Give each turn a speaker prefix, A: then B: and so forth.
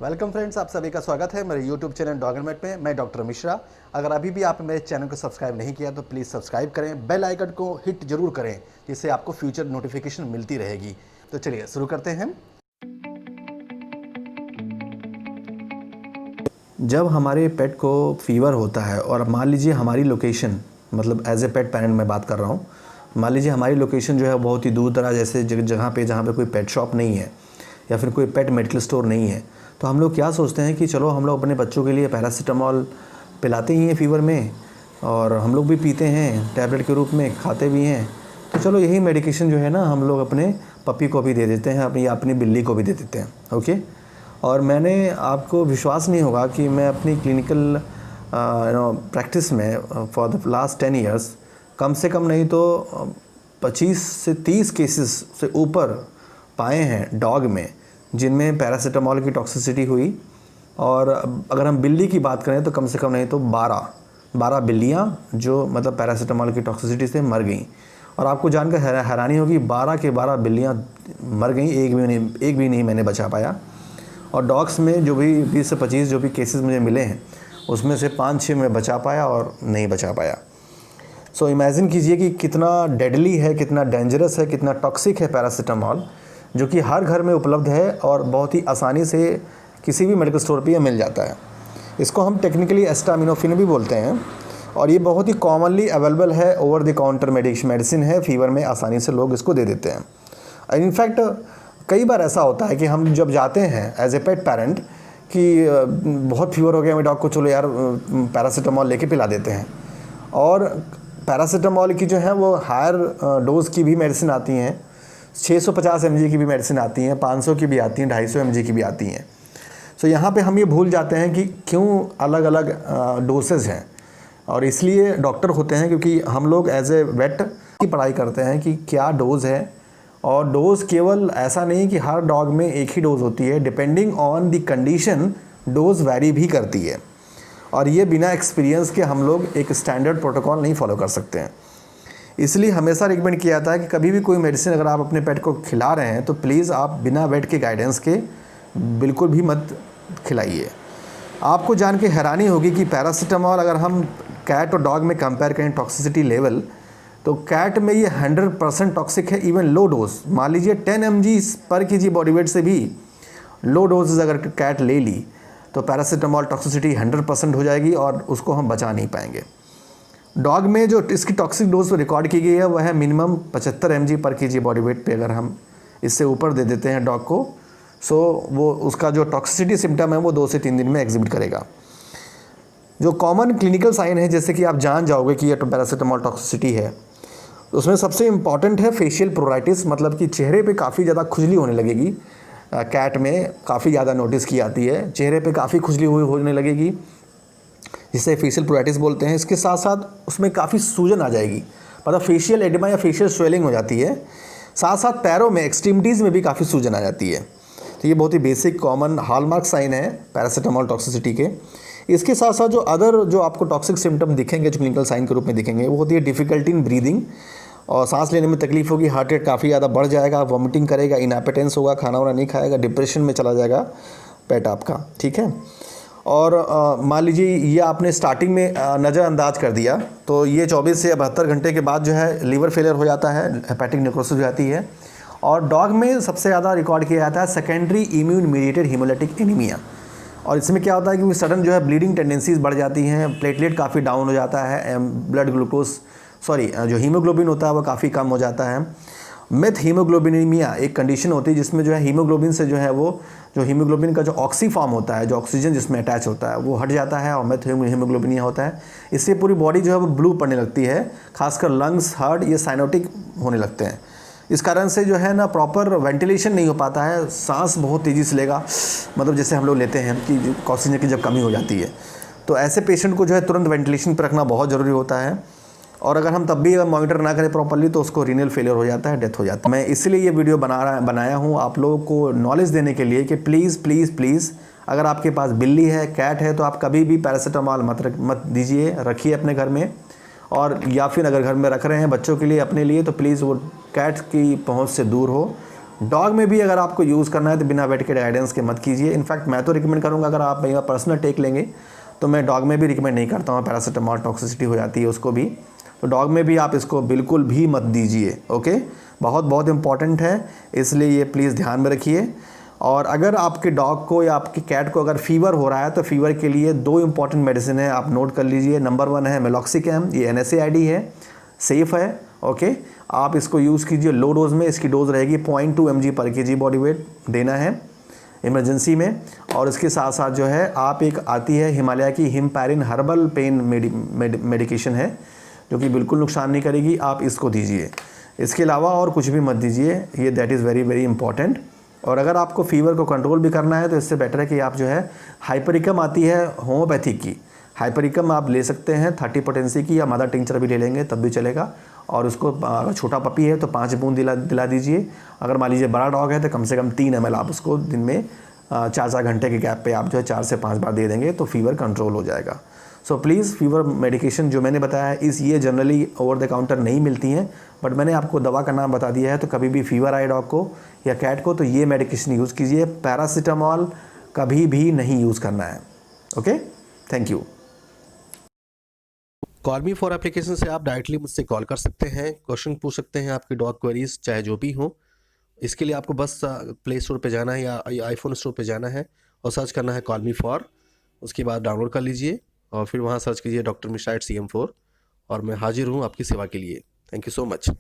A: Welcome friends, आप सभी का स्वागत है मेरे यूट्यूब चैनल डॉगरमेट में। मैं डॉक्टर मिश्रा। अगर अभी भी आपने मेरे चैनल को सब्सक्राइब नहीं किया तो प्लीज़ सब्सक्राइब करें, बेल आइकन को हिट जरूर करें जिससे आपको फ्यूचर नोटिफिकेशन मिलती रहेगी। तो चलिए शुरू करते हैं। जब हमारे पेट को फीवर होता है और मान लीजिए हमारी लोकेशन, मतलब एज ए पेट पेरेंट मैं बात कर रहा हूँ, मान लीजिए हमारी लोकेशन जो है बहुत ही दूर दराज ऐसे जहाँ पे कोई पेट शॉप नहीं है या फिर कोई पेट मेडिकल स्टोर नहीं है, तो हम लोग क्या सोचते हैं कि चलो हम लोग अपने बच्चों के लिए पैरासीटामॉल पिलाते ही हैं फीवर में, और हम लोग भी पीते हैं टैबलेट के रूप में, खाते भी हैं। तो चलो यही मेडिकेशन जो है ना हम लोग अपने पपी को भी दे देते हैं, अपनी बिल्ली को भी दे देते हैं। ओके। और मैंने, आपको विश्वास नहीं होगा कि मैं अपनी क्लिनिकल प्रैक्टिस में फॉर द लास्ट 10 ईयर्स कम से कम नहीं तो 25 से 30 केसेस से ऊपर पाए हैं डॉग में जिनमें पैरासीटामॉल की टॉक्सिसिटी हुई। और अगर हम बिल्ली की बात करें तो कम से कम नहीं तो 12 बिल्लियाँ जो मतलब पैरासीटामॉल की टॉक्सिसिटी से मर गईं। और आपको जानकर हैरानी होगी, 12 के 12 बिल्लियाँ मर गईं, एक भी नहीं मैंने बचा पाया। और डॉग्स में जो भी 20 से 25 जो भी केसेस मुझे मिले हैं उसमें से 5-6 मैं बचा पाया और नहीं बचा पाया। सो इमेजिन कीजिए कि कितना डेडली है, कितना डेंजरस है, कितना टॉक्सिक है पैरासीटामॉल, जो कि हर घर में उपलब्ध है और बहुत ही आसानी से किसी भी मेडिकल स्टोर पे ये मिल जाता है। इसको हम टेक्निकली एस्टामिनोफेन भी बोलते हैं और ये बहुत ही कॉमनली अवेलेबल है, ओवर द काउंटर मेडिसिन है, फीवर में आसानी से लोग इसको दे देते हैं। इनफैक्ट कई बार ऐसा होता है कि हम जब जाते हैं एज ए पेट पेरेंट कि बहुत फीवर हो गया मेरे डॉग को, चलो यार पैरासीटामॉल लेके पिला देते हैं। और पैरासीटामॉल की जो है वो हायर डोज़ की भी मेडिसिन आती हैं, 650 mg की भी मेडिसिन आती हैं, 500 की भी आती हैं, 250 mg की भी आती हैं। सो यहाँ पे हम ये भूल जाते हैं कि क्यों अलग अलग डोसेज हैं, और इसलिए डॉक्टर होते हैं क्योंकि हम लोग एज ए वेट की पढ़ाई करते हैं कि क्या डोज़ है। और डोज़ केवल ऐसा नहीं कि हर डॉग में एक ही डोज़ होती है, depending on the condition dose vary भी करती है। और ये बिना एक्सपीरियंस के हम लोग एक स्टैंडर्ड प्रोटोकॉल नहीं फॉलो कर सकते हैं। इसलिए हमेशा रिकमेंड किया जाता है कि कभी भी कोई मेडिसिन अगर आप अपने पेट को खिला रहे हैं तो प्लीज़ आप बिना वेट के गाइडेंस के बिल्कुल भी मत खिलाइए। आपको जान के हैरानी होगी कि पैरासीटामॉल अगर हम कैट और डॉग में कंपेयर करें टॉक्सिसिटी लेवल, तो कैट में ये 100% टॉक्सिक है, इवन लो डोज। मान लीजिए 10 mg पर kg बॉडी वेट से भी लो डोजेज अगर कैट ले ली तो पैरासीटामॉल टॉक्सिसिटी 100% हो जाएगी और उसको हम बचा नहीं पाएंगे। डॉग में जो इसकी टॉक्सिक डोज रिकॉर्ड की गई है वह है मिनिमम 75 mg पर kg बॉडी वेट पे अगर हम इससे ऊपर दे देते हैं डॉग को, सो वो उसका जो टॉक्सिसिटी सिम्टम है वो 2 से 3 दिन में एग्जिबिट करेगा। जो कॉमन क्लिनिकल साइन है जैसे कि आप जान जाओगे कि ये पैरासीटामॉल टॉक्सिसिटी है, उसमें सबसे इम्पॉर्टेंट है फेशियल प्रोराइटिस, मतलब कि चेहरे पे काफ़ी ज़्यादा खुजली होने लगेगी। कैट में काफ़ी ज़्यादा नोटिस की आती है, चेहरे पे काफ़ी खुजली होने लगेगी जिसे फेशियल प्रोराइटिस बोलते हैं। इसके साथ साथ उसमें काफ़ी सूजन आ जाएगी, मतलब फेशियल एडिमा या फेशियल स्वेलिंग हो जाती है। साथ साथ पैरों में, एक्सट्रीमिटीज़ में भी काफ़ी सूजन आ जाती है। तो ये बहुत ही बेसिक कॉमन हॉलमार्क साइन है पैरासीटामॉल टॉक्सिसिटी के। इसके साथ साथ जो आपको टॉक्सिक सिम्टम दिखेंगे, जो क्लिनिकल साइन के रूप में दिखेंगे, वो होती है डिफ़िकल्टी इन ब्रीदिंग, और सांस लेने में तकलीफ होगी, हार्ट रेट काफ़ी ज़्यादा बढ़ जाएगा, वॉमिटिंग करेगा, इनएपेटेंस होगा, खाना वाना नहीं खाएगा, डिप्रेशन में चला जाएगा पेट आपका। ठीक है। और मान लीजिए ये आपने स्टार्टिंग में नज़रअंदाज कर दिया तो ये 24 से 72 घंटे के बाद जो है लीवर फेलियर हो जाता है, हेपेटिक नेक्रोसिस हो जाती है। और डॉग में सबसे ज़्यादा रिकॉर्ड किया जाता है secondary immune mediated haemolytic anaemia. और इसमें क्या होता है कि सडन जो है ब्लीडिंग टेंडेंसीज बढ़ जाती हैं, प्लेटलेट काफ़ी डाउन हो जाता है, ब्लड ग्लूकोज जो हीमोग्लोबिन होता है वो काफ़ी कम हो जाता है। मेथ हीमोग्लोबिनीमिया एक कंडीशन होती है जिसमें जो है हीमोग्लोबिन से जो है वो जो हीमोग्लोबिन का जो ऑक्सी फॉर्म होता है, जो ऑक्सीजन जिसमें अटैच होता है वो हट जाता है और मेथ हीमोग्लोबिनिया होता है। इससे पूरी बॉडी जो है वो ब्लू पड़ने लगती है, खासकर लंग्स, हार्ट ये साइनोटिक होने लगते हैं। इस कारण से जो है ना प्रॉपर वेंटिलेशन नहीं हो पाता है, सांस बहुत तेज़ी से लेगा, मतलब जैसे हम लोग लेते हैं कि ऑक्सीजन की जब कमी हो जाती है। तो ऐसे पेशेंट को जो है तुरंत वेंटिलेशन पर रखना बहुत ज़रूरी होता है। और अगर हम तब भी मॉनिटर ना करें प्रॉपर्ली तो उसको रीनल फेलियर हो जाता है, डेथ हो जाता है। मैं इसलिए ये वीडियो बनाया हूँ आप लोगों को नॉलेज देने के लिए कि प्लीज़ प्लीज़ प्लीज़ अगर आपके पास बिल्ली है, कैट है, तो आप कभी भी पैरासीटामॉल मत दीजिए, रखिए अपने घर में। और या फिर अगर घर में रख रहे हैं बच्चों के लिए, अपने लिए, तो प्लीज़ वो कैट की पहुँच से दूर हो डॉग में भी अगर आपको यूज़ करना है तो बिना वेट के गाइडेंस के मत कीजिए। इनफैक्ट मैं तो रिकमेंड करूँगा, अगर आप मेरा पर्सनल टेक लेंगे तो मैं डॉग में भी रिकमेंड नहीं करता हूँ, पैरासीटामॉल टॉक्सिसिटी हो जाती है उसको भी। तो डॉग में भी आप इसको बिल्कुल भी मत दीजिए। ओके, बहुत बहुत इंपॉर्टेंट है, इसलिए ये प्लीज़ ध्यान में रखिए। और अगर आपके डॉग को या आपके कैट को अगर फीवर हो रहा है तो फीवर के लिए 2 इंपॉर्टेंट मेडिसिन है, आप नोट कर लीजिए। नंबर 1 है मेलॉक्सिकैम, ये NSAID है, सेफ़ है। ओके, आप इसको यूज़ कीजिए लो डोज़ में, इसकी डोज़ रहेगी 0.2 mg/kg बॉडी वेट देना है इमरजेंसी में। और इसके साथ साथ जो है आप एक आती है हिमालय की हिमपैरिन हर्बल पेन मेडिकेशन है, जो कि बिल्कुल नुकसान नहीं करेगी, आप इसको दीजिए। इसके अलावा और कुछ भी मत दीजिए, ये that is very very important. और अगर आपको फीवर को कंट्रोल भी करना है तो इससे बेटर है कि आप जो है हाइपरिकम आती है होम्योपैथिक की, हाइपरिकम आप ले सकते हैं 30 पोटेंसी की, या मदर टिंचर भी ले लेंगे तब भी चलेगा। और उसको अगर छोटा पपी है तो 5 बूंद दिला दीजिए। अगर मान लीजिए बड़ा डॉग है तो कम से कम 3 ml आप उसको दिन में 4-4 घंटे के गैप पे आप जो है 4 से 5 बार दे देंगे तो फीवर कंट्रोल हो जाएगा। सो प्लीज़ फीवर मेडिकेशन जो मैंने बताया है ये जनरली ओवर द काउंटर नहीं मिलती हैं, बट मैंने आपको दवा का नाम बता दिया है। तो कभी भी फीवर आए डॉग को या कैट को तो ये मेडिकेशन यूज़ कीजिए, पैरासीटामॉल कभी भी नहीं यूज़ करना है। Okay, thank you.
B: Call me for application से आप डायरेक्टली मुझसे कॉल कर सकते हैं, क्वेश्चन पूछ सकते हैं, आपकी डॉग क्वेरीज चाहे जो भी हो। इसके लिए आपको बस प्ले स्टोर पे जाना है या आईफोन स्टोर पे जाना है और सर्च करना है कॉल मी फॉर। उसके बाद डाउनलोड कर लीजिए और फिर वहाँ सर्च कीजिए डॉक्टर मिश्रा @CM4 और मैं हाजिर हूँ आपकी सेवा के लिए। Thank you so much.